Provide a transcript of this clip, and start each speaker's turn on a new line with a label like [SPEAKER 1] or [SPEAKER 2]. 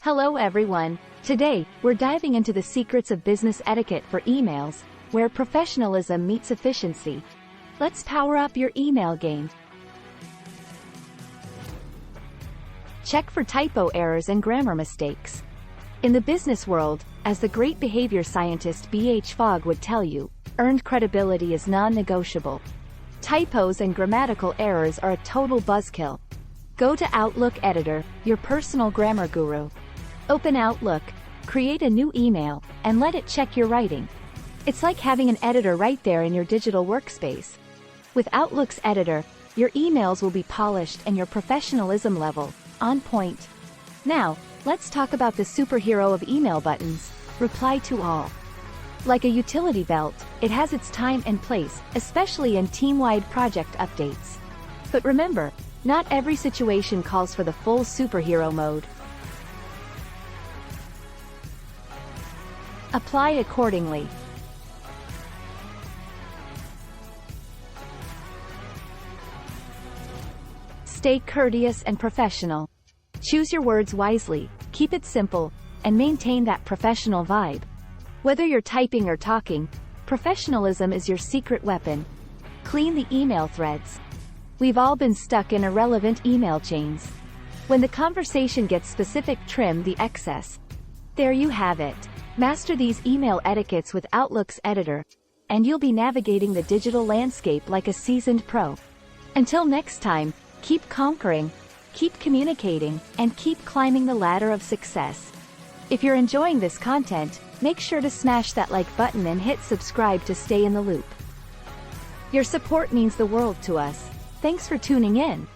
[SPEAKER 1] Hello everyone. Today, we're diving into the secrets of business etiquette for emails, where professionalism meets efficiency. Let's power up your email game. Check for typo errors and grammar mistakes. In the business world, as the great behavior scientist B.H. Fogg would tell you, earned credibility is non-negotiable. Typos and grammatical errors are a total buzzkill. Go to Outlook Editor, your personal grammar guru. Open Outlook, create a new email, and let it check your writing. It's like having an editor right there in your digital workspace. With Outlook's editor, your emails will be polished and your professionalism level on point. Now, let's talk about the superhero of email buttons, reply to all. Like a utility belt, it has its time and place, especially in team-wide project updates. But remember, not every situation calls for the full superhero mode. Apply accordingly. Stay courteous and professional. Choose your words wisely, keep it simple, and maintain that professional vibe. Whether you're typing or talking, professionalism is your secret weapon. Clean the email threads. We've all been stuck in irrelevant email chains. When the conversation gets specific, trim the excess. There you have it. Master these email etiquettes with Outlook's editor, and you'll be navigating the digital landscape like a seasoned pro. Until next time, keep conquering, keep communicating, and keep climbing the ladder of success. If you're enjoying this content, make sure to smash that like button and hit subscribe to stay in the loop. Your support means the world to us. Thanks for tuning in.